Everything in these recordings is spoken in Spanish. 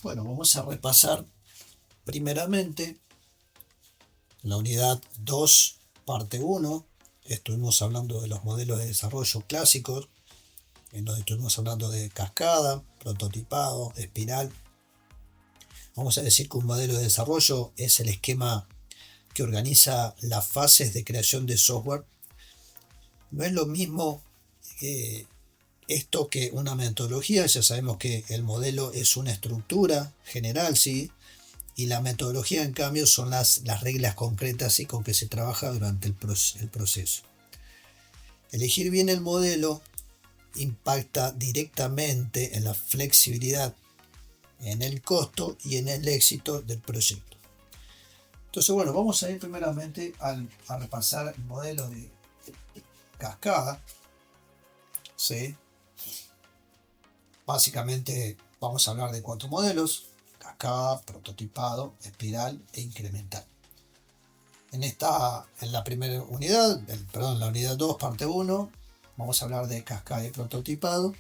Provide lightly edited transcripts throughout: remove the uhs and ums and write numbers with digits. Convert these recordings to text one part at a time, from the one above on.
Bueno, vamos a repasar primeramente la unidad 2, parte 1. Estuvimos hablando de los modelos de desarrollo clásicos, en donde estuvimos hablando de cascada, prototipado, espiral. Vamos a decir que un modelo de desarrollo es el esquema que organiza las fases de creación de software. No es lo mismo esto que una metodología. Ya sabemos que el modelo es una estructura general, ¿sí? Y la metodología, en cambio, son las reglas concretas y con que se trabaja durante el proceso. Elegir bien el modelo impacta directamente en la flexibilidad, en el costo y en el éxito del proyecto. Entonces, bueno, vamos a ir primeramente a repasar el modelo de cascada. ¿Sí? Básicamente vamos a hablar de 4 modelos: cascada, prototipado, espiral e incremental. En la primera unidad, la unidad 2, parte 1, vamos a hablar de cascada y prototipado.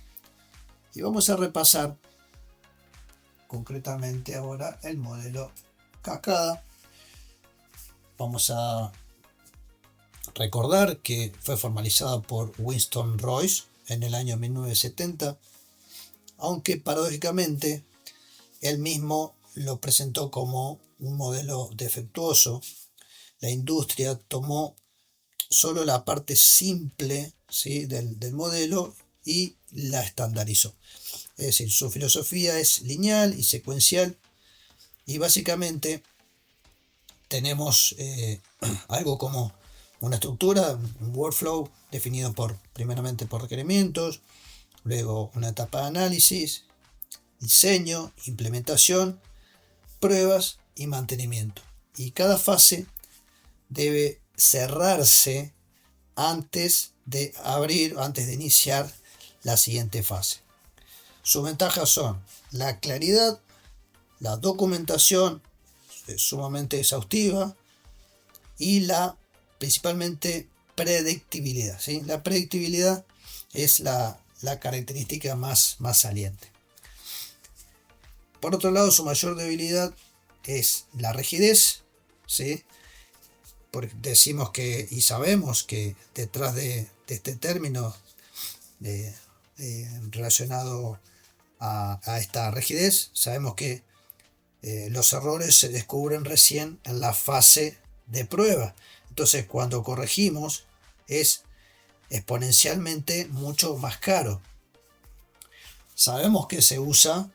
Y vamos a repasar concretamente ahora el modelo cascada. Vamos a recordar que fue formalizado por Winston Royce en el año 1970, aunque paradójicamente él mismo lo presentó como un modelo defectuoso. La industria tomó solo la parte simple, ¿sí?, del modelo y la estandarizó. Es decir, su filosofía es lineal y secuencial, y básicamente tenemos algo como una estructura, un workflow definido primeramente por requerimientos, luego una etapa de análisis, diseño, implementación, pruebas y mantenimiento. Y cada fase debe cerrarse antes de iniciar la siguiente fase. Sus ventajas son la claridad, la documentación sumamente exhaustiva y principalmente predictibilidad, ¿sí? La predictibilidad es la característica más saliente. Por otro lado, su mayor debilidad es la rigidez, ¿sí? Porque decimos que y sabemos que detrás de este término relacionado a esta rigidez, sabemos que los errores se descubren recién en la fase de prueba. Entonces, cuando corregimos, es exponencialmente mucho más caro. Sabemos que se usa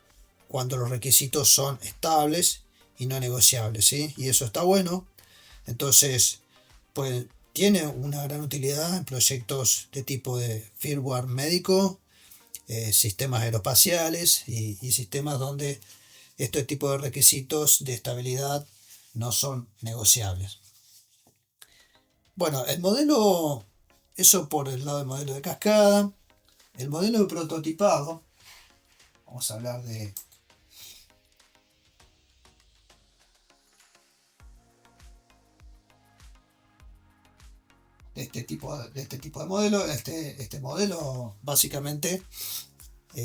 cuando los requisitos son estables y no negociables, ¿sí? Y eso está bueno. Entonces, pues tiene una gran utilidad en proyectos de tipo de firmware médico, sistemas aeroespaciales y sistemas donde este tipo de requisitos de estabilidad no son negociables. Bueno, el modelo, eso por el lado del modelo de cascada. El modelo de prototipado, vamos a hablar de este tipo de modelo. Este modelo básicamente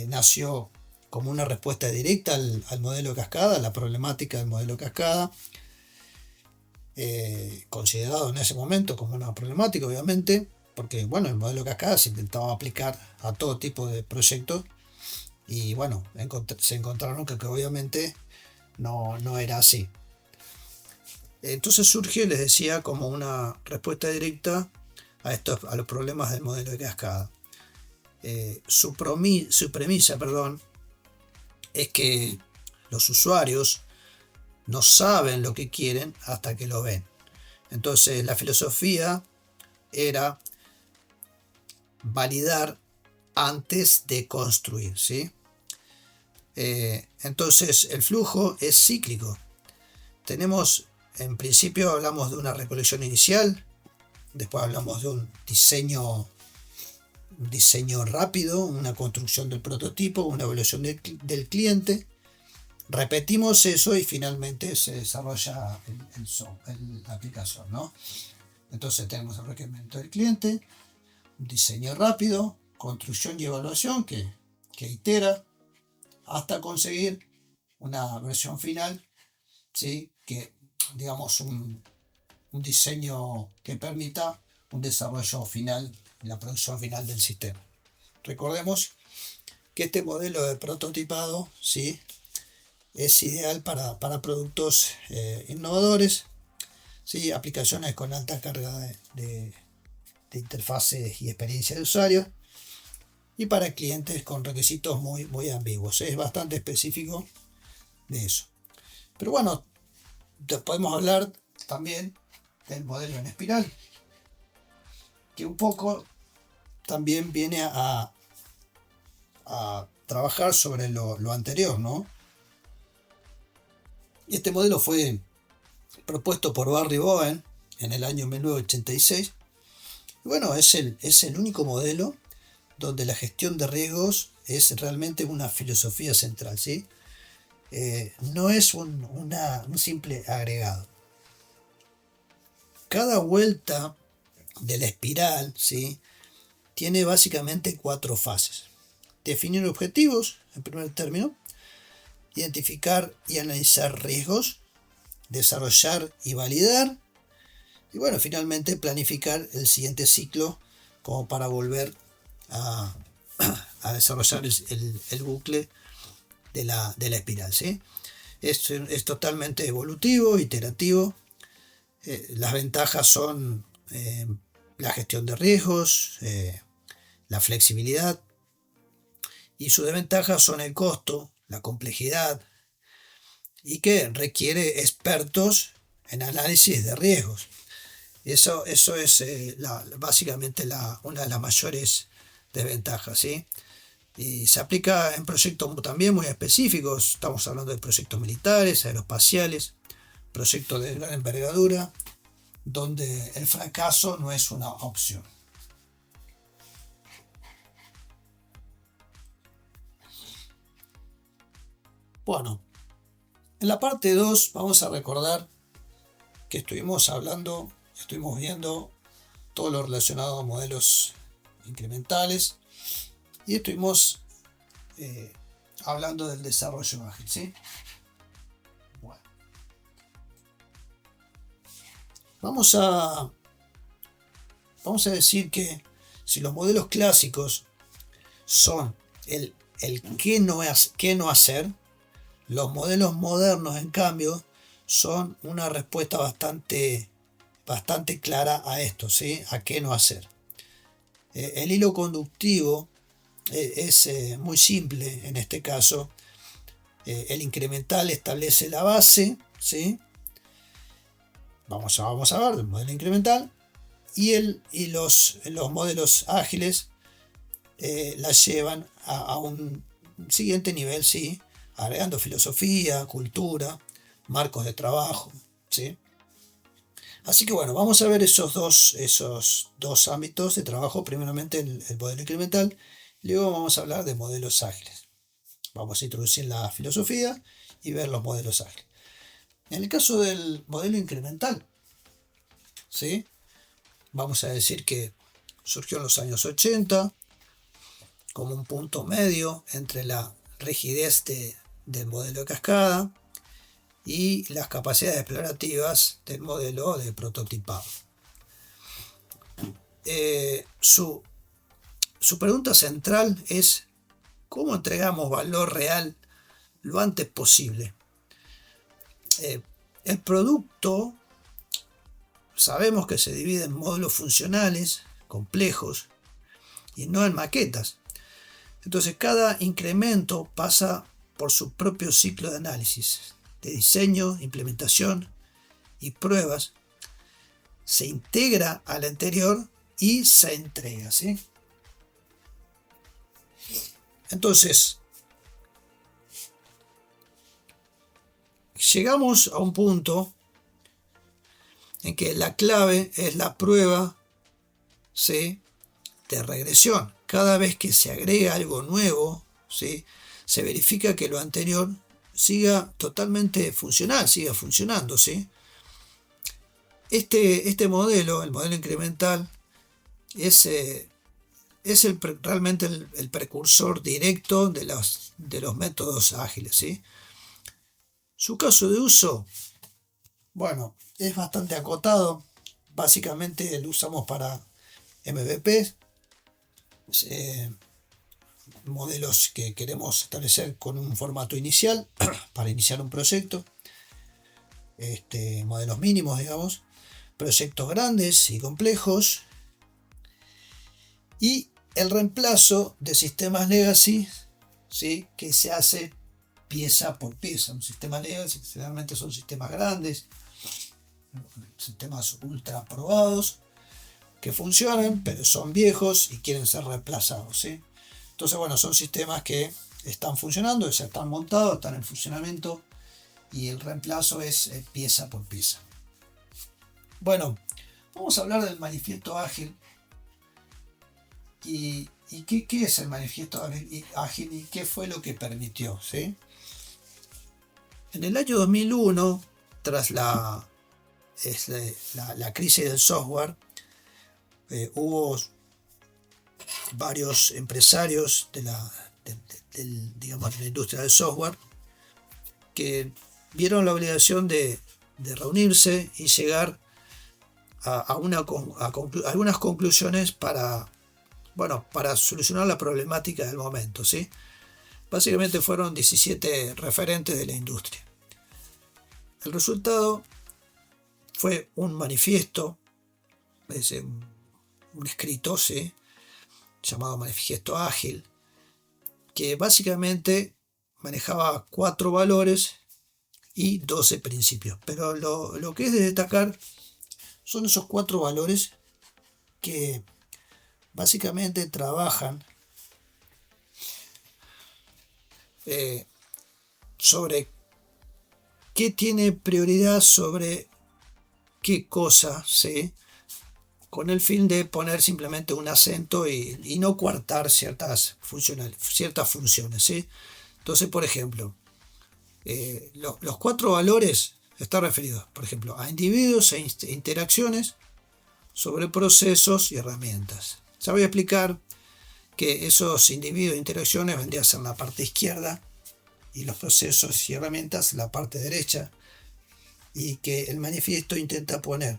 nació como una respuesta directa al modelo cascada, la problemática del modelo cascada, considerado en ese momento como una problemática, obviamente, porque bueno, el modelo cascada se intentaba aplicar a todo tipo de proyectos y bueno, se encontraron que obviamente no era así. Entonces surgió, les decía, como una respuesta directa a los problemas del modelo de cascada. Su premisa, es que los usuarios no saben lo que quieren hasta que lo ven. Entonces la filosofía era validar antes de construir, ¿sí? Entonces el flujo es cíclico. En principio hablamos de una recolección inicial, después hablamos de un diseño rápido, una construcción del prototipo, una evaluación del cliente. Repetimos eso y finalmente se desarrolla la aplicación, ¿no? Entonces tenemos el requerimiento del cliente, un diseño rápido, construcción y evaluación que itera hasta conseguir una versión final, ¿sí? Que digamos un diseño que permita un desarrollo final, la producción final del sistema. Recordemos que este modelo de prototipado, ¿sí? Es ideal para productos innovadores, ¿sí? Aplicaciones con alta carga de interfaces y experiencia de usuario, y para clientes con requisitos muy ambiguos. Es bastante específico de eso. Pero bueno, podemos hablar también del modelo en espiral, que un poco también viene a trabajar sobre lo anterior, ¿no? Este modelo fue propuesto por Barry Boehm en el año 1986. Y bueno, es el único modelo donde la gestión de riesgos es realmente una filosofía central, ¿sí? No es un simple agregado. Cada vuelta de la espiral, ¿sí? Tiene básicamente 4 fases. Definir objetivos, en primer término, identificar y analizar riesgos, desarrollar y validar, y bueno, finalmente planificar el siguiente ciclo como para volver a desarrollar el bucle de la espiral, ¿sí? Es totalmente evolutivo, iterativo. Las ventajas son la gestión de riesgos, la flexibilidad, y sus desventajas son el costo, la complejidad, y que requiere expertos en análisis de riesgos. Eso es básicamente una de las mayores desventajas, ¿sí? Y se aplica en proyectos también muy específicos. Estamos hablando de proyectos militares, aeroespaciales, proyectos de gran envergadura, donde el fracaso no es una opción. Bueno, en la parte 2 vamos a recordar que estuvimos viendo todo lo relacionado a modelos incrementales, y estuvimos hablando del desarrollo ágil, ¿sí? Bueno, vamos a decir que si los modelos clásicos son el qué no hacer, los modelos modernos, en cambio, son una respuesta bastante clara a esto, ¿sí? A qué no hacer. El hilo conductivo es muy simple en este caso. El incremental establece la base, ¿sí? Vamos a ver el modelo incremental, y los modelos ágiles la llevan a un siguiente nivel, ¿sí? Agregando filosofía, cultura, marcos de trabajo, ¿sí? Así que bueno, vamos a ver esos dos ámbitos de trabajo. Primeramente el modelo incremental, y luego vamos a hablar de modelos ágiles. Vamos a introducir la filosofía y ver los modelos ágiles. En el caso del modelo incremental, ¿sí? Vamos a decir que surgió en los años 80 como un punto medio entre la rigidez del modelo de cascada y las capacidades explorativas del modelo de prototipado. Su pregunta central es: ¿cómo entregamos valor real lo antes posible? El producto sabemos que se divide en módulos funcionales, complejos, y no en maquetas. Entonces cada incremento pasa por su propio ciclo de análisis, de diseño, implementación y pruebas. Se integra al anterior y se entrega, ¿sí? Entonces, llegamos a un punto en que la clave es la prueba, ¿sí?, de regresión. Cada vez que se agrega algo nuevo, ¿sí?, se verifica que lo anterior siga totalmente funcional, siga funcionando, ¿sí? Este modelo, el modelo incremental, es realmente el precursor directo de los métodos ágiles, ¿sí? Su caso de uso, bueno, es bastante acotado. Básicamente lo usamos para MVP, modelos que queremos establecer con un formato inicial para iniciar un proyecto, modelos mínimos, digamos, proyectos grandes y complejos, y el reemplazo de sistemas legacy, ¿sí? Que se hace pieza por pieza. Un sistema legacy generalmente son sistemas grandes, sistemas ultra probados que funcionan pero son viejos y quieren ser reemplazados, ¿sí? Entonces, bueno, son sistemas que están funcionando, ya están montados, están en funcionamiento, y el reemplazo es pieza por pieza. Bueno, vamos a hablar del manifiesto ágil. ¿Y qué es el manifiesto ágil y qué fue lo que permitió? ¿Sí? En el año 2001, tras la crisis del software, hubo varios empresarios de la industria del software que vieron la obligación de reunirse y llegar a algunas conclusiones para solucionar la problemática del momento, ¿sí? Básicamente fueron 17 referentes de la industria. El resultado fue un manifiesto, un escrito, ¿sí? Llamado Manifiesto Ágil, que básicamente manejaba 4 valores y 12 principios. Pero lo que es de destacar son esos 4 valores que básicamente trabajan sobre qué tiene prioridad sobre qué cosa, ¿sí? Con el fin de poner simplemente un acento y no coartar ciertas funciones, ¿sí? Entonces, por ejemplo, los 4 valores están referidos, por ejemplo, a individuos e interacciones, sobre procesos y herramientas. Ya voy a explicar que esos individuos e interacciones vendrían a ser la parte izquierda y los procesos y herramientas la parte derecha, y que el manifiesto intenta poner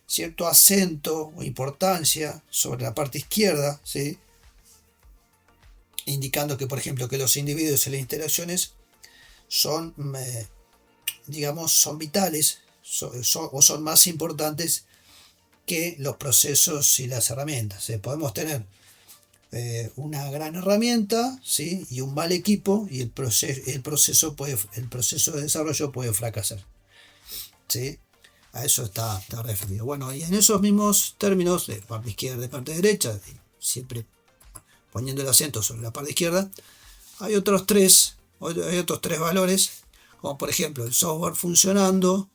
cierto acento o importancia sobre la parte izquierda, ¿sí? Indicando que, por ejemplo, que los individuos y las interacciones son vitales, o son más importantes que los procesos y las herramientas. Podemos tener una gran herramienta, ¿sí? Y un mal equipo, y el proceso de desarrollo puede fracasar, ¿sí? A eso está referido. Bueno, y en esos mismos términos, de parte izquierda y parte derecha, siempre poniendo el acento sobre la parte izquierda, hay otros tres valores, como por ejemplo el software funcionando,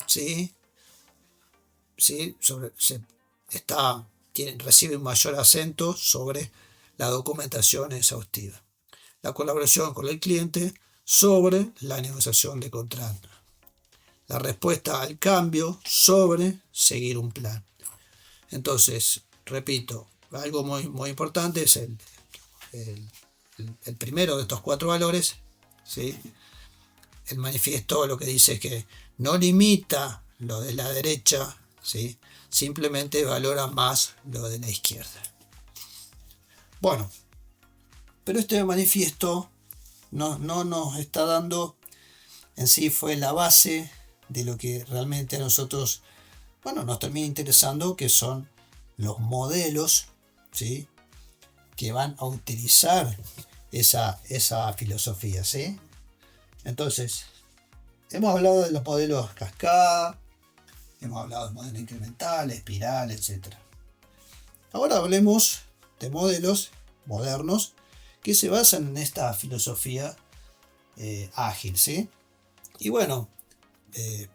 ¿sí? ¿Sí? Recibe un mayor acento sobre la documentación exhaustiva. La colaboración con el cliente sobre la negociación de contrato. La respuesta al cambio sobre seguir un plan. Entonces, repito, algo muy, muy importante es el primero de estos 4 valores, ¿sí? El manifiesto lo que dice es que no limita lo de la derecha, ¿sí? Simplemente valora más lo de la izquierda. Bueno, pero este manifiesto no nos está dando en sí, fue la base de lo que realmente a nosotros, nos termina interesando, que son los modelos, ¿sí? Que van a utilizar esa filosofía, ¿sí? Entonces, hemos hablado de los modelos cascada, hemos hablado de modelos incrementales, espiral, etc. Ahora hablemos de modelos modernos que se basan en esta filosofía ágil, ¿sí? Y bueno,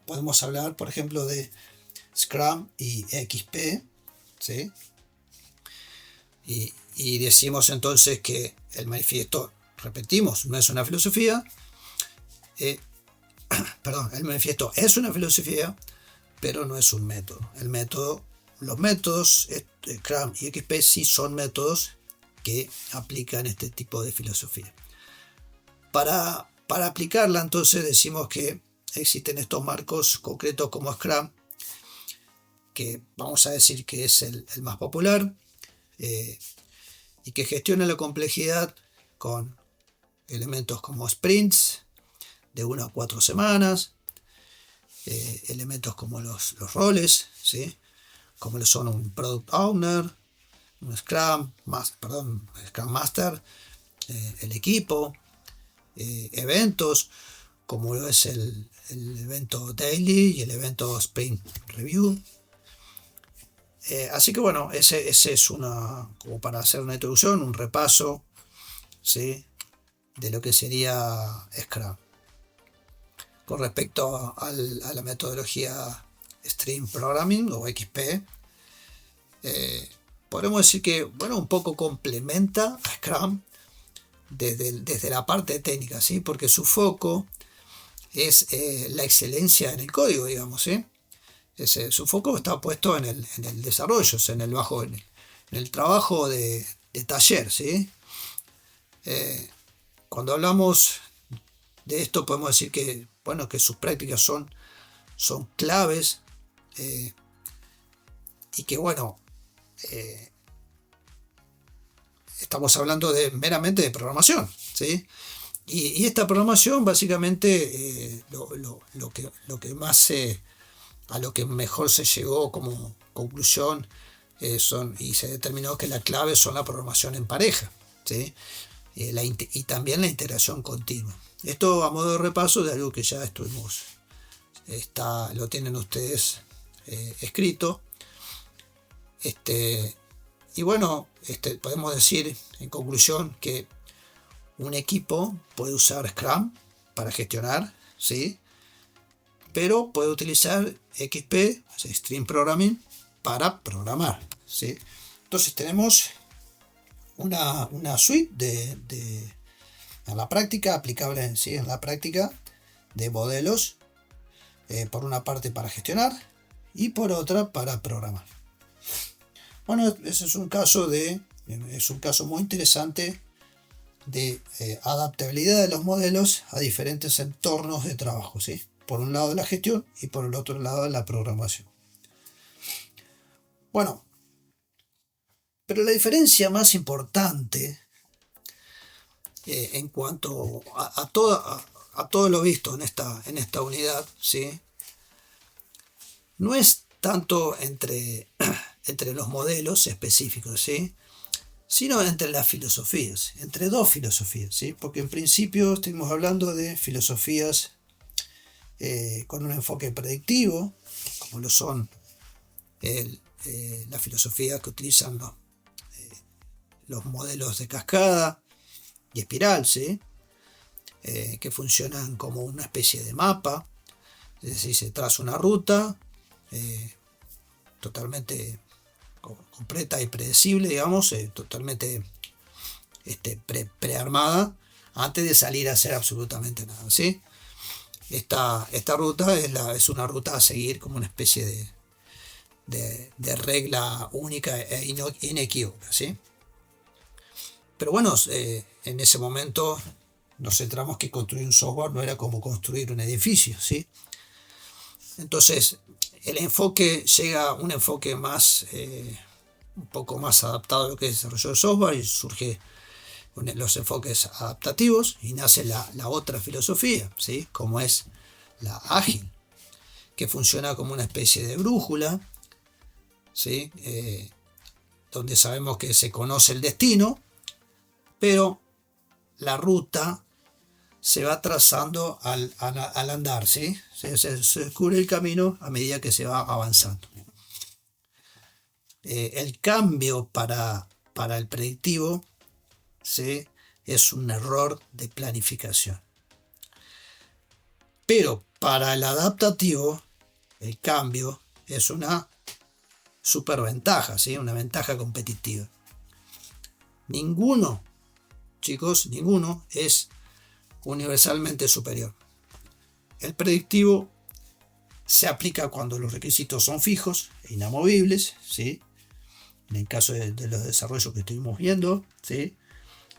podemos hablar, por ejemplo, de Scrum y XP, ¿sí? Y decimos entonces que el manifiesto, repetimos, no es una filosofía. El manifiesto es una filosofía, pero no es un método. Los métodos Scrum y XP sí son métodos que aplican este tipo de filosofía. Para Para aplicarla, entonces decimos que existen estos marcos concretos como Scrum, que vamos a decir que es el más popular, y que gestiona la complejidad con elementos como sprints de 1 a 4 semanas, elementos como los roles, ¿sí? Como lo son un Product Owner, un Scrum Master, el equipo, eventos, como lo es el evento Daily y el evento Sprint Review. Así que bueno, ese es como para hacer una introducción, un repaso, ¿sí?, de lo que sería Scrum. Con respecto a la metodología Stream Programming o XP, podemos decir que, bueno, un poco complementa a Scrum desde la parte técnica, ¿sí? Porque su foco es la excelencia en el código, digamos, ¿sí? Su foco está puesto en el desarrollo, o sea, en el trabajo de taller, ¿sí? Cuando hablamos de esto podemos decir que, bueno, que sus prácticas son claves, y que, bueno, estamos hablando meramente de programación, ¿sí? Y esta programación básicamente, lo que más a lo que mejor se llegó como conclusión, y se determinó que la clave son la programación en pareja, ¿sí? Y también la integración continua. Esto a modo de repaso de algo que ya estuvimos, lo tienen ustedes escrito. Y bueno, podemos decir en conclusión que un equipo puede usar Scrum para gestionar, ¿sí? Pero puede utilizar XP, Stream Programming, para programar, ¿sí? Entonces tenemos una suite a la práctica, aplicable, ¿sí?, en la práctica, de modelos, por una parte para gestionar y por otra para programar. Bueno, ese es un caso muy interesante de adaptabilidad de los modelos a diferentes entornos de trabajo, ¿sí? Por un lado la gestión y por el otro lado la programación. Bueno, pero la diferencia más importante, en cuanto a todo lo visto en esta unidad, ¿sí?, no es tanto entre los modelos específicos, ¿sí?, sino entre las filosofías, entre dos filosofías, ¿sí? Porque en principio estamos hablando de filosofías con un enfoque predictivo, como lo son la filosofía que utilizan los modelos de cascada y espiral, ¿sí?, que funcionan como una especie de mapa, es decir, se traza una ruta totalmente completa y predecible, digamos, totalmente prearmada antes de salir a hacer absolutamente nada, ¿sí? Esta ruta es una ruta a seguir como una especie de regla única e inequívoca, ¿sí? Pero bueno, en ese momento nos centramos que construir un software no era como construir un edificio, ¿sí? Entonces el enfoque llega a un enfoque más, un poco más adaptado a lo que es desarrollo de software, y surge los enfoques adaptativos y nace la otra filosofía, ¿sí?, como es la ágil, que funciona como una especie de brújula, ¿sí?, donde sabemos que se conoce el destino, pero la ruta se va trazando al andar, ¿sí? Se descubre el camino a medida que se va avanzando. El cambio para el predictivo, ¿sí?, es un error de planificación. Pero para el adaptativo, el cambio es una superventaja, ¿sí?, una ventaja competitiva. Ninguno, chicos, ninguno es universalmente superior. El predictivo se aplica cuando los requisitos son fijos e inamovibles, ¿sí?, en el caso de los desarrollos que estuvimos viendo, ¿sí?,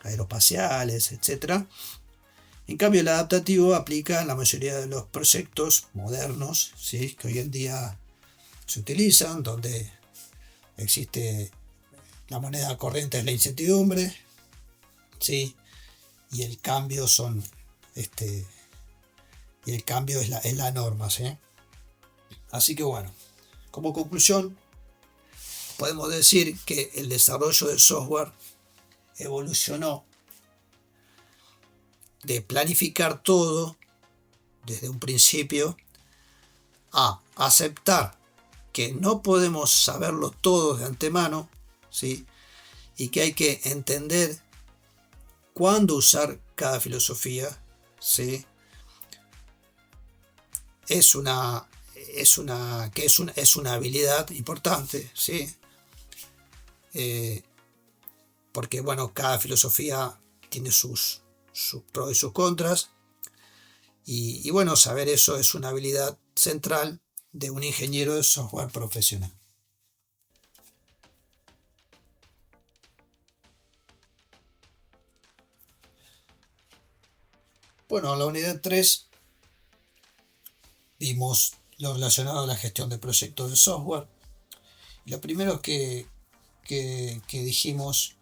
aeroespaciales, etc. En cambio, el adaptativo aplica en la mayoría de los proyectos modernos, ¿sí? Que hoy en día se utilizan, donde existe la moneda corriente es la incertidumbre, ¿sí? Y el cambio son este y el cambio es la norma, ¿sí? Así que bueno, como conclusión podemos decir que el desarrollo del software evolucionó de planificar todo desde un principio a aceptar que no podemos saberlo todo de antemano, ¿sí? Y que hay que entender cuándo usar cada filosofía, ¿sí? Es una habilidad importante, ¿sí? Porque bueno, cada filosofía tiene sus pros y sus contras, y bueno, saber eso es una habilidad central de un ingeniero de software profesional. Bueno, en la unidad 3 vimos lo relacionado a la gestión de proyectos de software. Lo primero que dijimos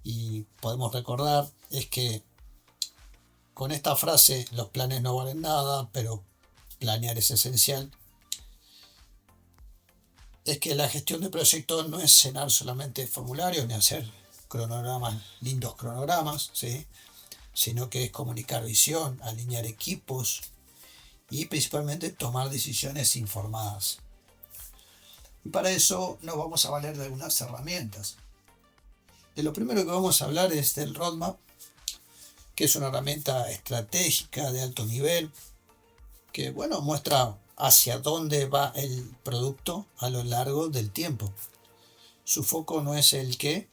y podemos recordar es que con esta frase, los planes no valen nada, pero planear es esencial, es que la gestión de proyectos no es llenar solamente formularios ni hacer cronogramas, lindos cronogramas, ¿sí? Sino que es comunicar visión, alinear equipos y principalmente tomar decisiones informadas. Y para eso nos vamos a valer de algunas herramientas. De lo primero que vamos a hablar es del roadmap, que es una herramienta estratégica de alto nivel que, bueno, muestra hacia dónde va el producto a lo largo del tiempo. Su foco no es el qué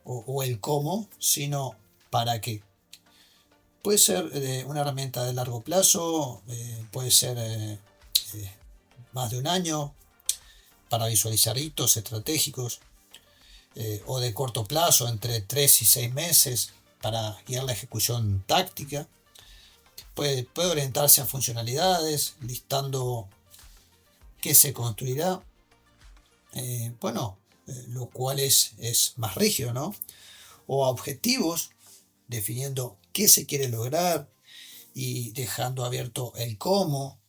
o el cómo, sino para qué. Puede ser una herramienta de largo plazo, puede ser más de un año para visualizar hitos estratégicos, o de corto plazo, entre 3 y 6 meses, para guiar la ejecución táctica. Puede orientarse a funcionalidades, listando qué se construirá, lo cual es más rígido, ¿no? O a objetivos, definiendo qué se quiere lograr y dejando abierto el cómo,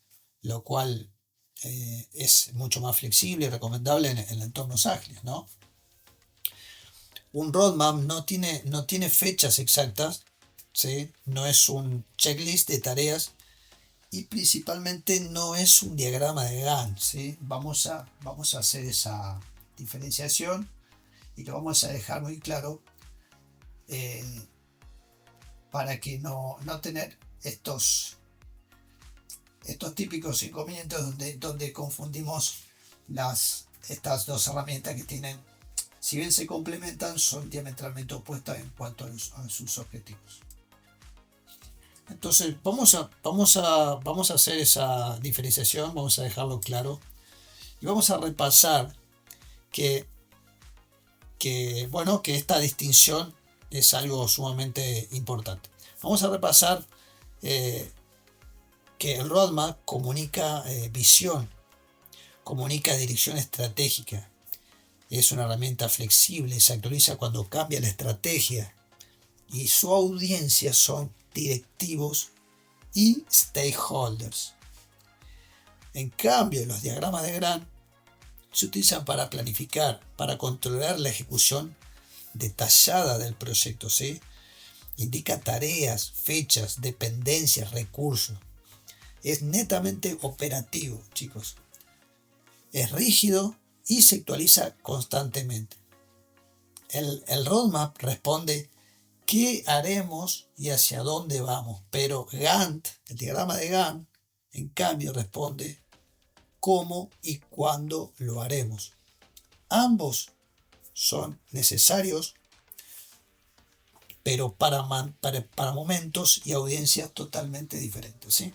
lo cual es mucho más flexible y recomendable en entornos ágiles, ¿no? Un roadmap no tiene fechas exactas, ¿sí? No es un checklist de tareas y principalmente no es un diagrama de Gantt, ¿sí? Vamos a hacer esa diferenciación y lo vamos a dejar muy claro, eh, para que no tener estos típicos inconvenientes donde confundimos estas dos herramientas que tienen, si bien se complementan, son diametralmente opuestas en cuanto a sus objetivos. Entonces vamos a hacer esa diferenciación, vamos a dejarlo claro y vamos a repasar que esta distinción es algo sumamente importante. Vamos a repasar que el roadmap comunica visión, comunica dirección estratégica, es una herramienta flexible, se actualiza cuando cambia la estrategia y su audiencia son directivos y stakeholders. En cambio, los diagramas de Gantt se utilizan para planificar, para controlar la ejecución detallada del proyecto, ¿sí? Indica tareas, fechas, dependencias, recursos. Es netamente operativo, chicos. Es rígido y se actualiza constantemente. El roadmap responde qué haremos y hacia dónde vamos, pero Gantt, el diagrama de Gantt, en cambio responde cómo y cuándo lo haremos. Ambos son necesarios, pero para momentos y audiencias totalmente diferentes, ¿sí?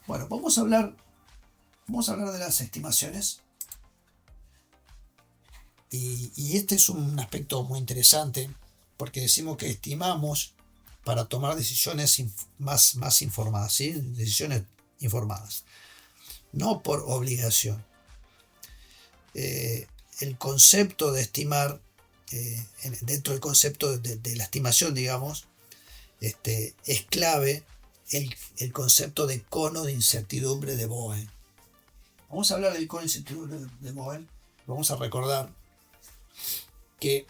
Bueno, vamos a hablar de las estimaciones. Y este es un aspecto muy interesante porque decimos que estimamos para tomar decisiones más informadas, ¿sí? Decisiones informadas, no por obligación. El concepto de estimar, dentro del concepto de la estimación, digamos, es clave el concepto de cono de incertidumbre de Bowen. Vamos a hablar del cono de incertidumbre de Bowen. Vamos a recordar que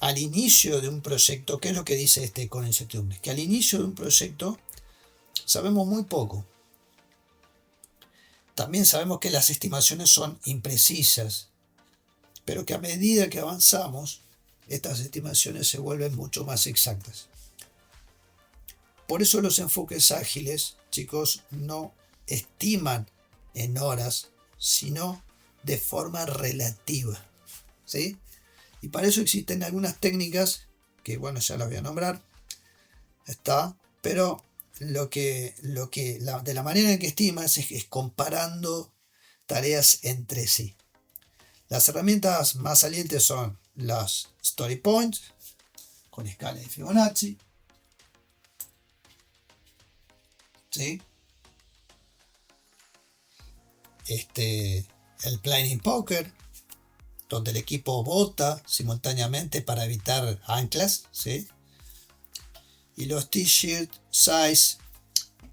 al inicio de un proyecto, ¿qué es lo que dice este cono de incertidumbre? Que al inicio de un proyecto sabemos muy poco. También sabemos que las estimaciones son imprecisas, pero que a medida que avanzamos, estas estimaciones se vuelven mucho más exactas. Por eso los enfoques ágiles, chicos, no estiman en horas, sino de forma relativa, ¿sí? Y para eso existen algunas técnicas, que bueno, ya las voy a nombrar, pero de la manera en que estimas es comparando tareas entre sí. Las herramientas más salientes son las Story Points, con escala de Fibonacci, ¿sí? El Planning Poker, donde el equipo vota simultáneamente para evitar anclas, ¿sí? Y los T-Shirt Size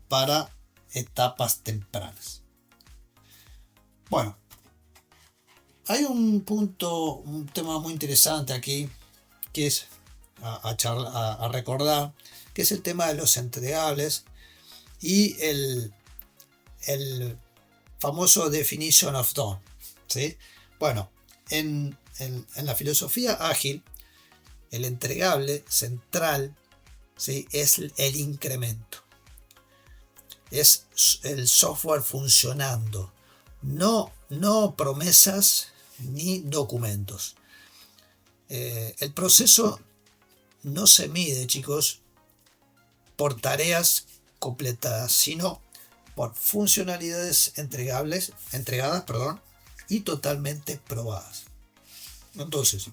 para etapas tempranas. Bueno, hay un tema muy interesante aquí, que es a recordar, que es el tema de los entregables y el famoso definition of done, ¿sí? Bueno, en la filosofía ágil, el entregable central, ¿sí?, es el incremento. Es el software funcionando, no promesas ni documentos. El proceso no se mide, chicos, por tareas completadas, sino por funcionalidades entregadas, y totalmente probadas. Entonces,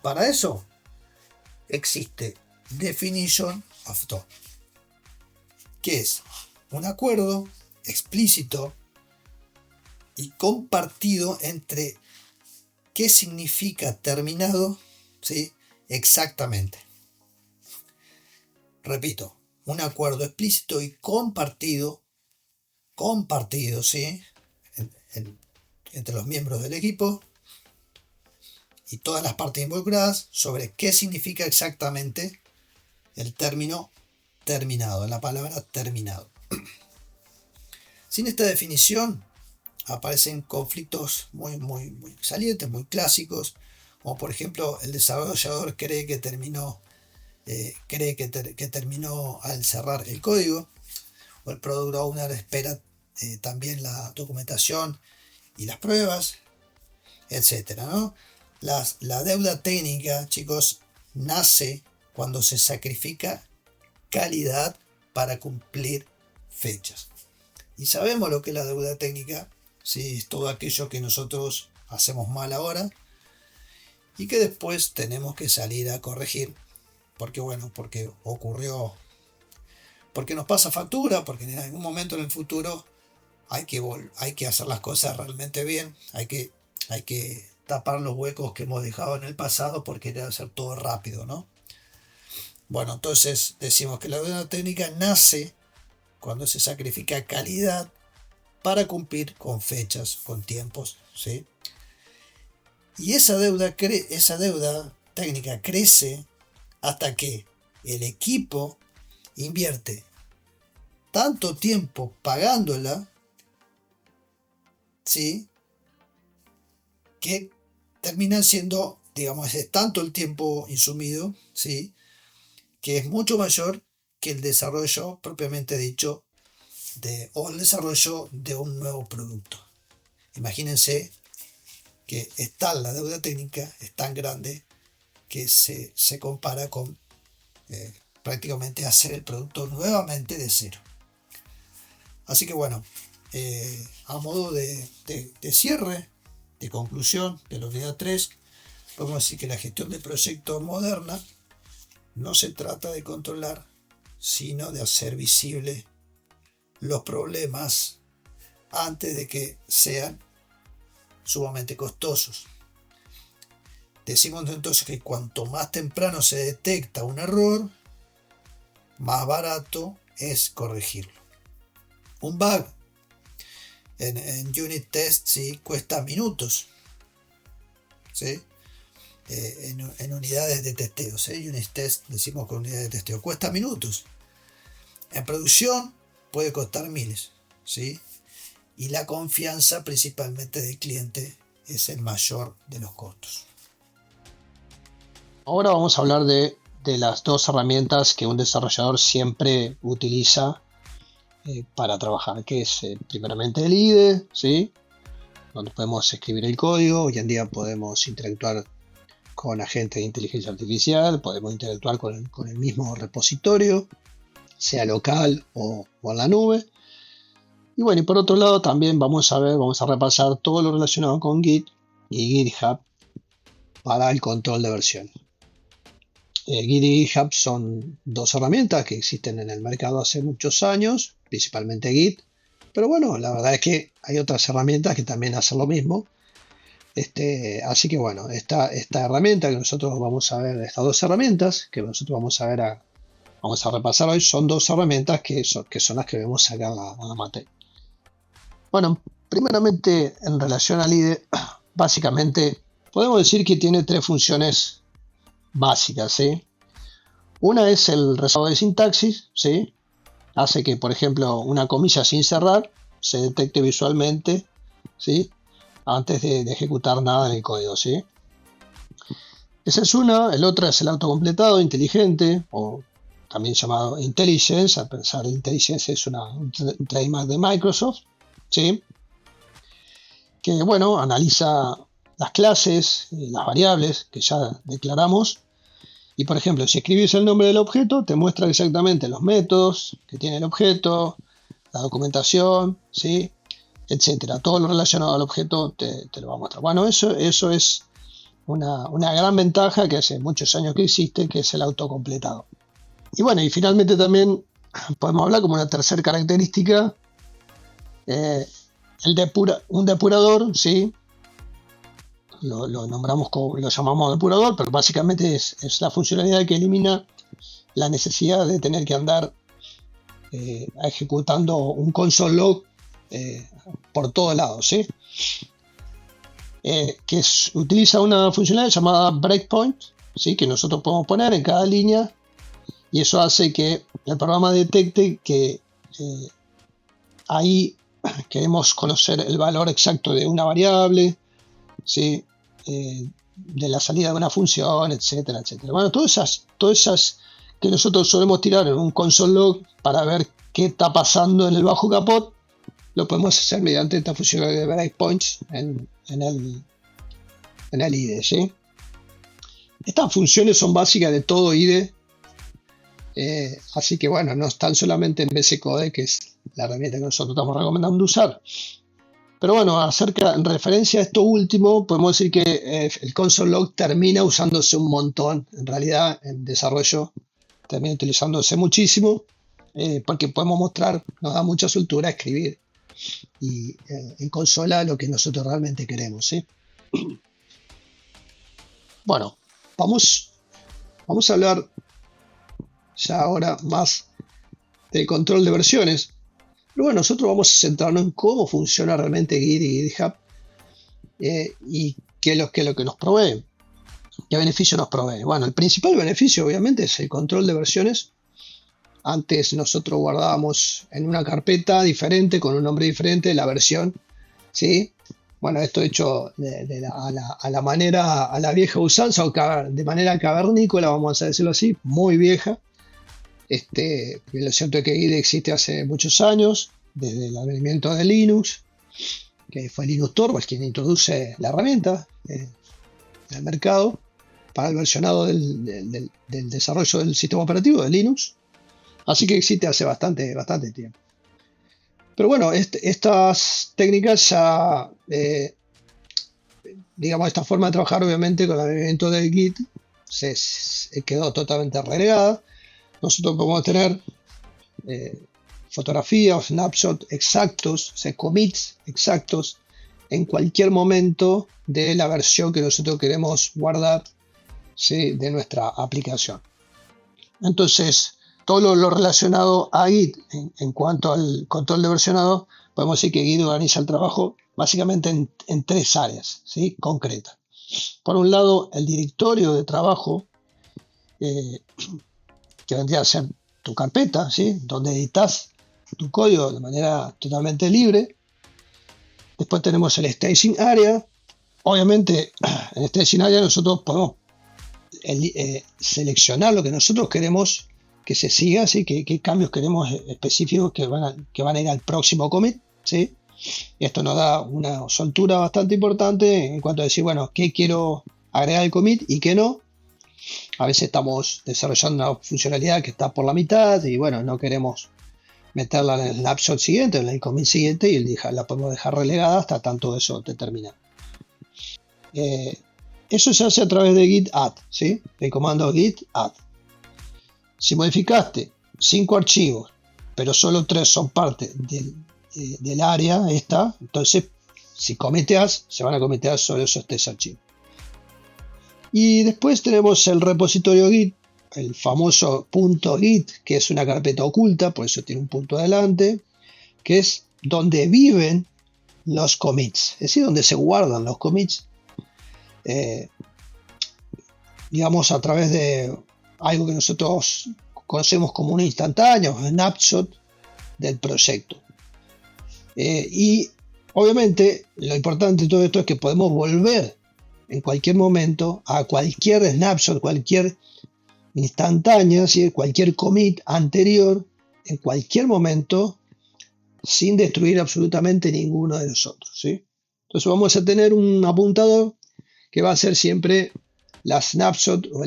para eso existe definition of done, que es un acuerdo explícito y compartido entre qué significa terminado, ¿sí?, exactamente. Repito, un acuerdo explícito y compartido, ¿sí?, entre los miembros del equipo y todas las partes involucradas sobre qué significa exactamente el término terminado, la palabra terminado. Sin esta definición aparecen conflictos muy salientes, muy clásicos, como por ejemplo el desarrollador cree que terminó al cerrar el código, o el product owner espera también la documentación y las pruebas, etcétera, ¿no? La deuda técnica, chicos, nace cuando se sacrifica calidad para cumplir fechas. Y sabemos lo que es la deuda técnica, ¿sí? Es todo aquello que nosotros hacemos mal ahora y que después tenemos que salir a corregir, porque ocurrió, porque nos pasa factura, porque en algún momento en el futuro hay que hacer las cosas realmente bien, hay que tapar los huecos que hemos dejado en el pasado por querer hacer todo rápido, ¿no? Bueno, entonces decimos que la deuda técnica nace cuando se sacrifica calidad para cumplir con fechas, con tiempos, ¿sí? Y esa deuda técnica crece hasta que el equipo invierte tanto tiempo pagándola, ¿sí?, que termina siendo, digamos, es tanto el tiempo insumido, ¿sí?, que es mucho mayor que el desarrollo propiamente dicho o el desarrollo de un nuevo producto. Imagínense que la deuda técnica es tan grande que se compara con prácticamente hacer el producto nuevamente de cero. Así que bueno, a modo de cierre, de conclusión de la unidad 3, podemos decir que la gestión de proyectos moderna no se trata de controlar, sino de hacer visible los problemas antes de que sean sumamente costosos. Decimos entonces que cuanto más temprano se detecta un error, más barato es corregirlo. Un bug en unit test sí cuesta minutos, ¿sí? En unidades de testeo, ¿sí? Unit test decimos con unidades de testeo, cuesta minutos. En producción puede costar miles, ¿sí? Y la confianza principalmente del cliente es el mayor de los costos. Ahora vamos a hablar de las dos herramientas que un desarrollador siempre utiliza para trabajar, que es primeramente el IDE, ¿sí? Donde podemos escribir el código. Hoy en día podemos interactuar con agentes de inteligencia artificial, podemos interactuar con el mismo repositorio, sea local o en la nube. Y bueno, y por otro lado también vamos a repasar todo lo relacionado con Git y GitHub para el control de versiones. Git y GitHub son dos herramientas que existen en el mercado hace muchos años, principalmente Git, pero bueno, la verdad es que hay otras herramientas que también hacen lo mismo. Así que bueno, esta herramienta que nosotros vamos a ver, estas dos herramientas que nosotros vamos a repasar hoy, son dos herramientas que son las que vemos acá en la materia. Bueno, primeramente en relación al IDE, básicamente podemos decir que tiene tres funciones básicas, ¿sí? Una es el resaltado de sintaxis, ¿sí? Hace que, por ejemplo, una comilla sin cerrar se detecte visualmente, ¿sí? Antes de ejecutar nada en el código, ¿sí? Esa es una. El otro es el autocompletado inteligente, o también llamado IntelliSense. A pesar de IntelliSense es un trademark de Microsoft, ¿sí? Que, bueno, analiza las clases, las variables que ya declaramos. Y, por ejemplo, si escribes el nombre del objeto, te muestra exactamente los métodos que tiene el objeto, la documentación, ¿sí? Etcétera. Todo lo relacionado al objeto te lo va a mostrar. Bueno, eso es una gran ventaja que hace muchos años que existe, que es el autocompletado. Y bueno, y finalmente también podemos hablar como una tercera característica, un depurador, ¿sí? Lo llamamos depurador, pero básicamente es la funcionalidad que elimina la necesidad de tener que andar ejecutando un console log por todos lados, ¿sí? Utiliza una funcionalidad llamada breakpoint, ¿sí? Que nosotros podemos poner en cada línea, y eso hace que el programa detecte que ahí queremos conocer el valor exacto de una variable, ¿sí? De la salida de una función, etcétera, etcétera. Bueno, todas esas que nosotros solemos tirar en un console log para ver qué está pasando en el bajo capot, lo podemos hacer mediante esta función de breakpoints en el IDE, ¿sí? Estas funciones son básicas de todo IDE, así que bueno, no están solamente en VS Code, que es la herramienta que nosotros estamos recomendando usar. Pero bueno, en referencia a esto último, podemos decir que el console log termina usándose un montón. En realidad, en desarrollo termina utilizándose muchísimo, porque podemos mostrar, nos da mucha soltura escribir y en consola lo que nosotros realmente queremos, ¿sí? Bueno, vamos a hablar ya ahora más del control de versiones. Pero bueno, nosotros vamos a centrarnos en cómo funciona realmente Git y GitHub, y qué es lo que nos provee, qué beneficio nos provee. Bueno, el principal beneficio obviamente es el control de versiones. Antes nosotros guardábamos en una carpeta diferente, con un nombre diferente, la versión, ¿sí? Bueno, esto hecho a la manera, a la vieja usanza, o de manera cavernícola, vamos a decirlo así, muy vieja. Lo cierto es que Git existe hace muchos años, desde el advenimiento de Linux, que fue Linus Torvalds quien introduce la herramienta en el mercado para el versionado del desarrollo del sistema operativo de Linux. Así que existe hace bastante tiempo. Pero bueno, estas técnicas ya, digamos, esta forma de trabajar obviamente con el advenimiento de Git, quedó totalmente relegada. Nosotros podemos tener fotografías o snapshots exactos, o sea, commits exactos en cualquier momento de la versión que nosotros queremos guardar, ¿sí?, de nuestra aplicación. Entonces, todo lo relacionado a Git en cuanto al control de versionado, podemos decir que Git organiza el trabajo básicamente en tres áreas, ¿sí?, concretas. Por un lado, el directorio de trabajo, que vendría a ser tu carpeta, ¿sí?, donde editas tu código de manera totalmente libre. Después tenemos el staging area. Obviamente, en el staging area nosotros podemos seleccionar lo que nosotros queremos que se siga, ¿sí?, qué cambios queremos específicos que van a ir al próximo commit, ¿sí? Esto nos da una soltura bastante importante en cuanto a decir, bueno, qué quiero agregar al commit y qué no. A veces estamos desarrollando una funcionalidad que está por la mitad y bueno, no queremos meterla en el snapshot siguiente, en el commit siguiente, y la podemos dejar relegada hasta tanto eso determina. Eso se hace a través de git add, ¿sí?, el comando git add. Si modificaste 5 archivos, pero solo 3 son parte del área esta, entonces si cometeas, se van a cometear solo esos 3 archivos. Y después tenemos el repositorio Git, el famoso .git, que es una carpeta oculta, por eso tiene un punto adelante, que es donde viven los commits, es decir, donde se guardan los commits, digamos, a través de algo que nosotros conocemos como un instantáneo, un snapshot del proyecto. Y obviamente lo importante de todo esto es que podemos volver en cualquier momento a cualquier snapshot, cualquier instantánea, ¿sí?, cualquier commit anterior, en cualquier momento, sin destruir absolutamente ninguno de los otros, ¿sí? Entonces vamos a tener un apuntador que va a ser siempre la snapshot o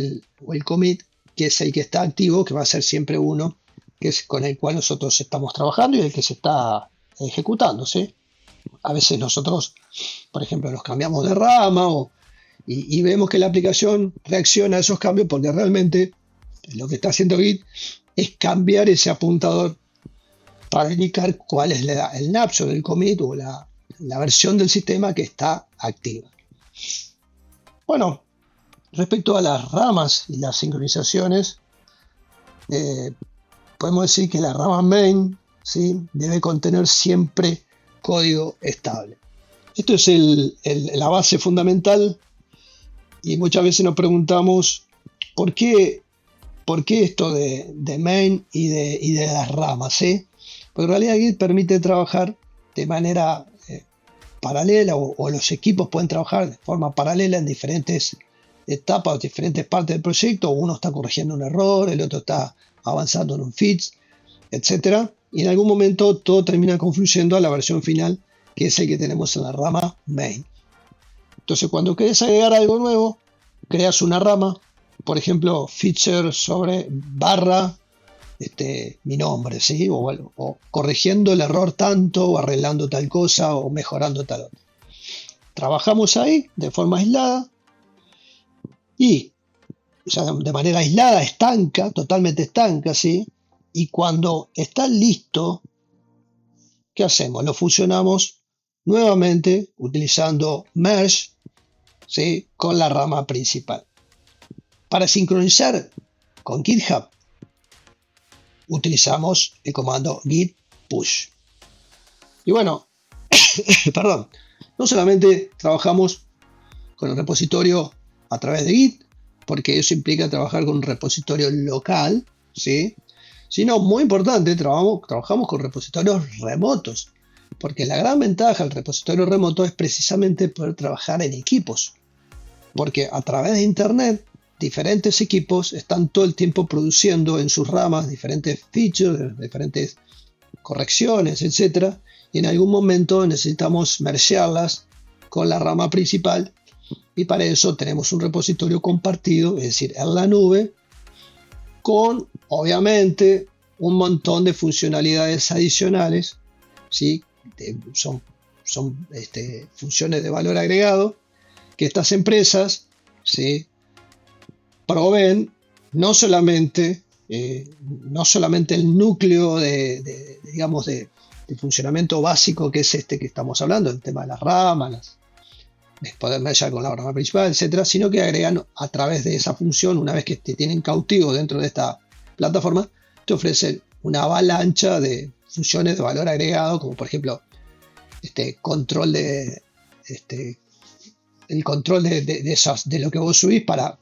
el commit, que es el que está activo, que va a ser siempre uno, que es con el cual nosotros estamos trabajando y el que se está ejecutando, ¿sí? A veces nosotros, por ejemplo, nos cambiamos de rama y vemos que la aplicación reacciona a esos cambios porque realmente lo que está haciendo Git es cambiar ese apuntador para indicar cuál es el snapshot del commit o la versión del sistema que está activa. Bueno, respecto a las ramas y las sincronizaciones, podemos decir que la rama main, ¿sí?, debe contener siempre código estable. Esto es la base fundamental y muchas veces nos preguntamos ¿por qué esto de main y de las ramas? ¿Sí? Porque en realidad Git permite trabajar de manera paralela o los equipos pueden trabajar de forma paralela en diferentes etapas, diferentes partes del proyecto. Uno está corrigiendo un error, el otro está avanzando en un fix, etc. Y en algún momento todo termina confluyendo a la versión final, que es el que tenemos en la rama main. Entonces, cuando querés agregar algo nuevo, creas una rama, por ejemplo, feature sobre barra mi nombre, ¿sí? O corrigiendo el error tanto, o arreglando tal cosa, o mejorando tal otra. Trabajamos ahí de forma aislada y, o sea, de manera aislada, estanca, totalmente estanca, ¿sí? Y cuando está listo, ¿qué hacemos? Lo fusionamos nuevamente utilizando merge, ¿sí?, con la rama principal. Para sincronizar con GitHub, utilizamos el comando git push. Y bueno, perdón, no solamente trabajamos con el repositorio a través de Git, porque eso implica trabajar con un repositorio local, ¿sí?, sino, muy importante, trabajamos con repositorios remotos, porque la gran ventaja del repositorio remoto es precisamente poder trabajar en equipos, porque a través de Internet diferentes equipos están todo el tiempo produciendo en sus ramas diferentes features, diferentes correcciones, etc. Y en algún momento necesitamos mergearlas con la rama principal y para eso tenemos un repositorio compartido, es decir, en la nube, con obviamente un montón de funcionalidades adicionales, ¿sí? Son funciones de valor agregado que estas empresas, ¿sí?, proveen no solamente, el núcleo digamos, de funcionamiento básico, que es este que estamos hablando, el tema de las ramas, poder mergear con la rama principal, etcétera, sino que agregan a través de esa función, una vez que te tienen cautivo dentro de esta plataforma, te ofrecen una avalancha de funciones de valor agregado, como por ejemplo control el control de lo que vos subís para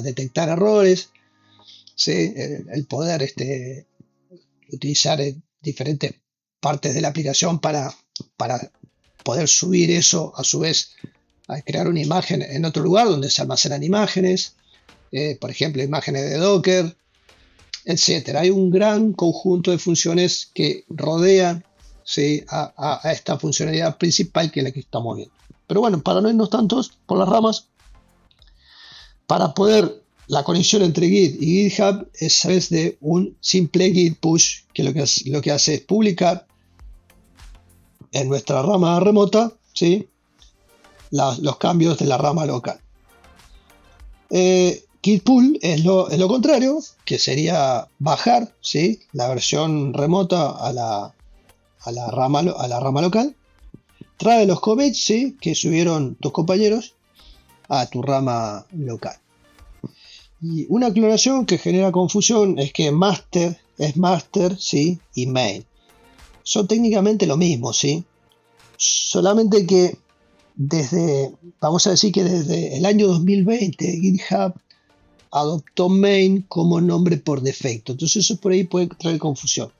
detectar errores, ¿sí? El poder utilizar diferentes partes de la aplicación para poder subir eso, a su vez a crear una imagen en otro lugar donde se almacenan imágenes, por ejemplo imágenes de Docker, etcétera. Hay un gran conjunto de funciones que rodean, ¿sí?, a esta funcionalidad principal, que es la que estamos viendo. Pero bueno, para no irnos tantos por las ramas, para poder la conexión entre Git y GitHub es a través de un simple Git push, que lo que hace es publicar en nuestra rama remota, ¿sí?, los cambios de la rama local. Git pull es lo contrario, que sería bajar, ¿sí?, la versión remota a la rama local. Trae los commits, ¿sí?, que subieron tus compañeros a tu rama local. Y una aclaración que genera confusión es que master es master, ¿sí?, y main son técnicamente lo mismo, ¿sí? Solamente que vamos a decir que desde el año 2020 GitHub adoptó main como nombre por defecto. Entonces eso por ahí puede traer confusión.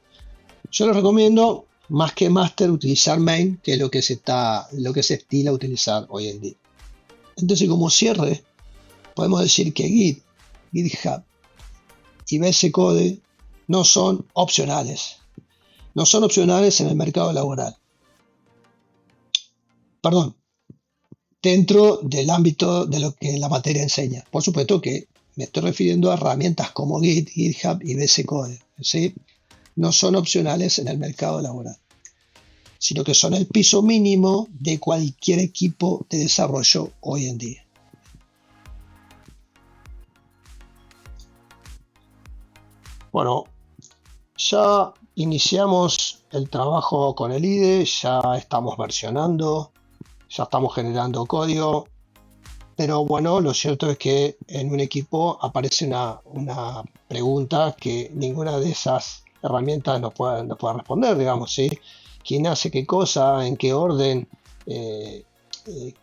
Yo les recomiendo, más que master, utilizar main, que es lo que se estila utilizar hoy en día. Entonces, como cierre, podemos decir que GitHub y VS Code no son opcionales. No son opcionales en el mercado laboral. Perdón, dentro del ámbito de lo que la materia enseña. Por supuesto que me estoy refiriendo a herramientas como Git, GitHub y VS Code, ¿sí? No son opcionales en el mercado laboral, sino que son el piso mínimo de cualquier equipo de desarrollo hoy en día. Bueno, ya iniciamos el trabajo con el IDE, ya estamos versionando, ya estamos generando código, pero bueno, lo cierto es que en un equipo aparece una pregunta que ninguna de esas herramientas nos puede responder, digamos, ¿sí? ¿Quién hace qué cosa? ¿En qué orden?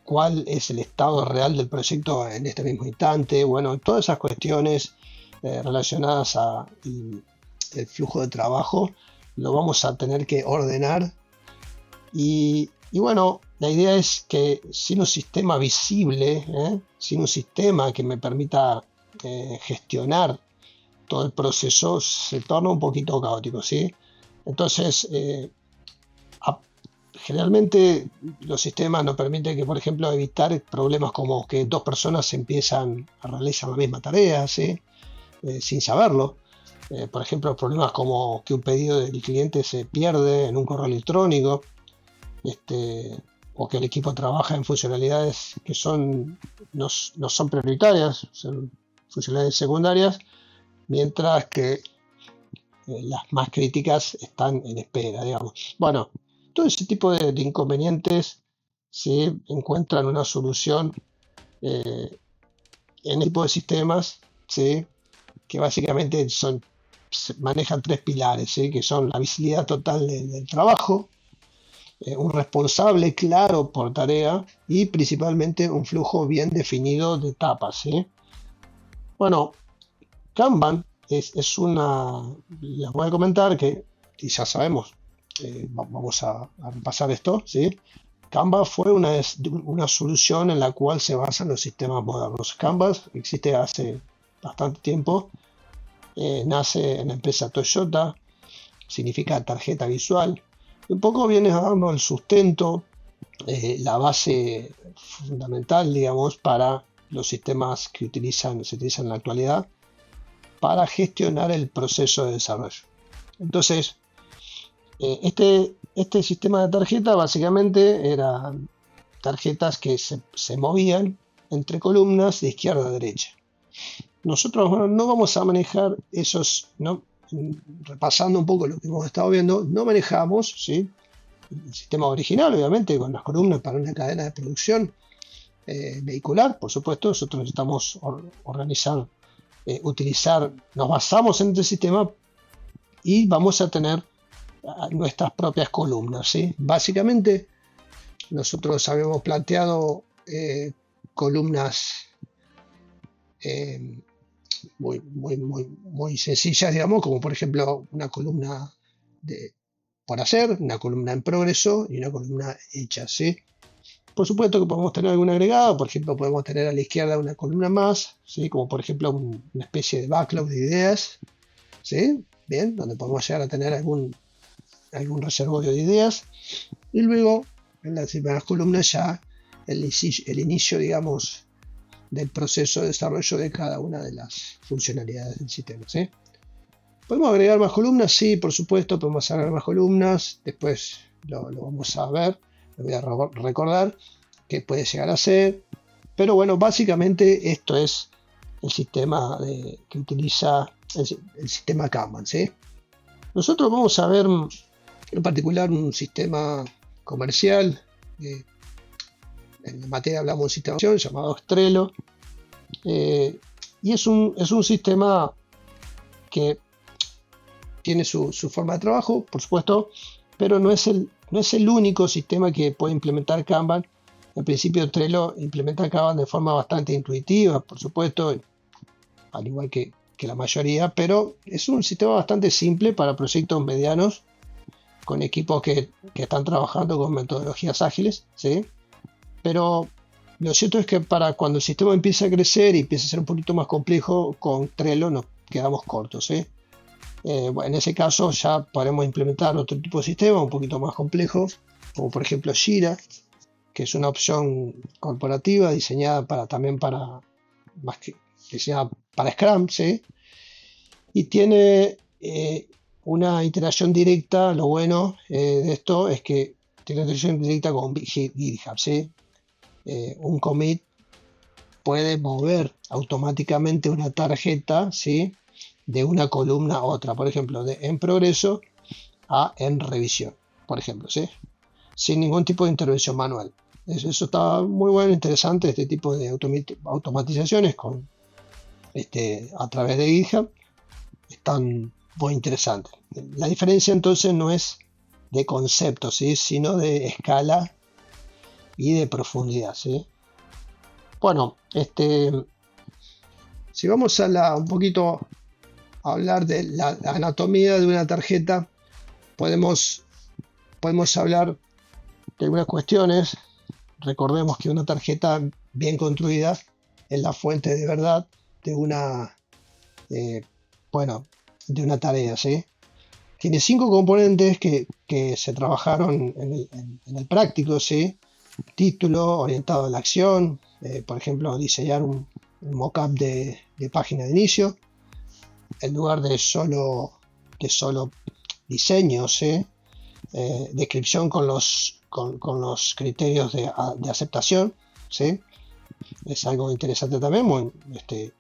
¿Cuál es el estado real del proyecto en este mismo instante? Bueno, todas esas cuestiones relacionadas al flujo de trabajo lo vamos a tener que ordenar y bueno, la idea es que sin un sistema visible, sin un sistema que me permita gestionar todo el proceso, se torna un poquito caótico, ¿sí? Entonces, generalmente los sistemas nos permiten que, por ejemplo, evitar problemas como que dos personas empiezan a realizar la misma tarea, ¿sí?, sin saberlo. Por ejemplo, problemas como que un pedido del cliente se pierde en un correo electrónico, o que el equipo trabaja en funcionalidades que no son prioritarias, son funcionalidades secundarias, mientras que las más críticas están en espera, digamos. Bueno, todo ese tipo de inconvenientes se encuentran una solución en el tipo de sistemas, ¿sí?, que básicamente manejan tres pilares, ¿sí?, que son la visibilidad total del trabajo, un responsable claro por tarea y principalmente un flujo bien definido de etapas, ¿sí? Bueno, Kanban les voy a comentar que, y ya sabemos, vamos a repasar esto, ¿sí? Kanban fue una solución en la cual se basan los sistemas modernos. Kanban existe hace bastante tiempo, nace en la empresa Toyota, significa tarjeta visual, y un poco viene a darnos el sustento, la base fundamental, digamos, para los sistemas que se utilizan en la actualidad para gestionar el proceso de desarrollo. Entonces, este sistema de tarjeta básicamente eran tarjetas que se movían entre columnas de izquierda a derecha. nosotros no vamos a manejar esos, ¿no? Repasando un poco lo que hemos estado viendo, no manejamos, ¿sí? El sistema original, obviamente, con las columnas para una cadena de producción vehicular, por supuesto. Nosotros necesitamos organizar, utilizar, nos basamos en este sistema y vamos a tener nuestras propias columnas, ¿sí? Básicamente, nosotros habíamos planteado columnas muy sencillas, digamos, como por ejemplo una columna por hacer, una columna en progreso y una columna hecha, ¿sí? Por supuesto que podemos tener algún agregado, por ejemplo, podemos tener a la izquierda una columna más, ¿sí? Como por ejemplo una especie de backlog de ideas, ¿sí? Bien, donde podemos llegar a tener algún reservorio de ideas. Y luego, en las primeras columnas ya el inicio, digamos, del proceso de desarrollo de cada una de las funcionalidades del sistema, ¿sí? ¿Podemos agregar más columnas? Sí, por supuesto, podemos agregar más columnas. Después lo vamos a ver. Lo voy a recordar qué puede llegar a ser. Pero bueno, básicamente esto es el sistema que utiliza el sistema Kanban, ¿sí? Nosotros vamos a ver en particular un sistema comercial. En la materia hablamos de un sistema llamado Trello. Y es un sistema que tiene su forma de trabajo, por supuesto, pero no es el único sistema que puede implementar Kanban. En principio Trello implementa Kanban de forma bastante intuitiva, por supuesto, al igual que la mayoría, pero es un sistema bastante simple para proyectos medianos con equipos que están trabajando con metodologías ágiles, ¿sí? Pero lo cierto es que para cuando el sistema empieza a crecer y empieza a ser un poquito más complejo, con Trello nos quedamos cortos, ¿sí? Bueno, en ese caso ya podemos implementar otro tipo de sistema un poquito más complejo, como por ejemplo Jira, que es una opción corporativa diseñada diseñada para Scrum, ¿sí? Y tiene una iteración directa. Lo bueno de esto es que tiene una iteración directa con GitHub, ¿sí? Un commit puede mover automáticamente una tarjeta, ¿sí? De una columna a otra, por ejemplo, de en progreso a en revisión, por ejemplo, ¿sí? Sin ningún tipo de intervención manual. Eso está muy bueno, interesante, este tipo de automatizaciones a través de GitHub están muy interesantes. La diferencia entonces no es de concepto, ¿sí? Sino de escala y de profundidad, ¿sí? Bueno, si vamos un poquito a hablar de la anatomía de una tarjeta, podemos hablar de algunas cuestiones. Recordemos que una tarjeta bien construida es la fuente de verdad de una tarea, ¿sí? Tiene 5 componentes que se trabajaron en el práctico, ¿sí? Título orientado a la acción, por ejemplo, diseñar un mockup de página de inicio, en lugar de solo diseño, ¿sí? Descripción con los criterios de aceptación, ¿sí? Es algo interesante también, que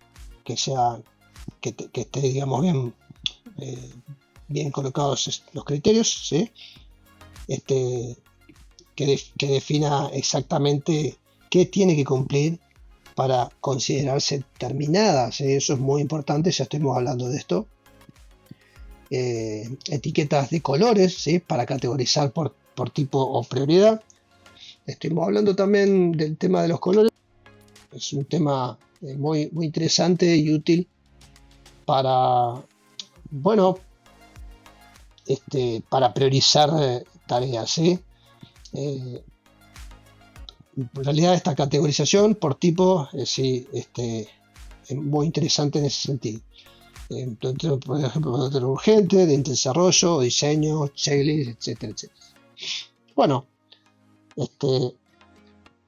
esté, digamos, bien colocados los criterios, ¿sí? Que defina exactamente qué tiene que cumplir para considerarse terminada, ¿sí? Eso es muy importante, ya estuvimos hablando de esto. Etiquetas de colores, ¿sí? Para categorizar por tipo o prioridad. Estuvimos hablando también del tema de los colores. Es un tema muy interesante y útil para, bueno, para priorizar tareas, ¿sí? En realidad esta categorización por tipo sí, es muy interesante en ese sentido. Entonces, por ejemplo, puede tener urgente, de desarrollo, diseño, checklist, etcétera, etcétera. Bueno,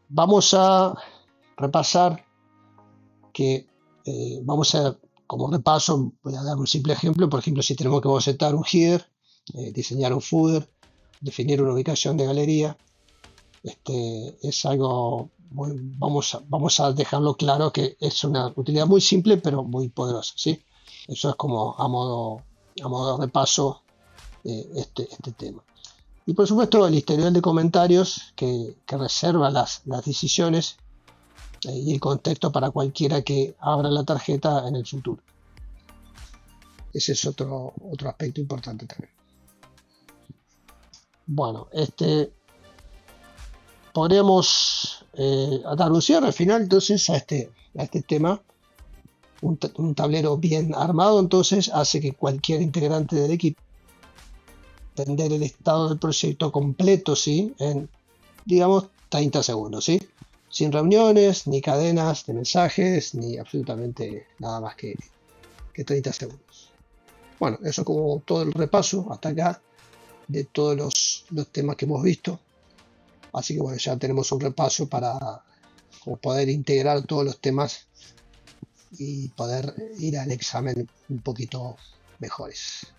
vamos a repasar que vamos a, como repaso, voy a dar un simple ejemplo. Por ejemplo, si tenemos que bocetar un header, diseñar un footer, definir una ubicación de galería, es algo vamos a dejarlo claro que es una utilidad muy simple pero muy poderosa, ¿sí? Eso es como a modo de repaso este tema. Y por supuesto el historial de comentarios que reserva las decisiones y el contexto para cualquiera que abra la tarjeta en el futuro. Ese es otro aspecto importante también. Bueno, podríamos dar un cierre al final entonces a este tema. Un tablero bien armado entonces hace que cualquier integrante del equipo entender el estado del proyecto completo, ¿sí? En, digamos, 30 segundos, ¿sí? Sin reuniones, ni cadenas de mensajes, ni absolutamente nada más que 30 segundos. Bueno, eso como todo el repaso hasta acá de todos los temas que hemos visto. Así que bueno, ya tenemos un repaso para poder integrar todos los temas y poder ir al examen un poquito mejores.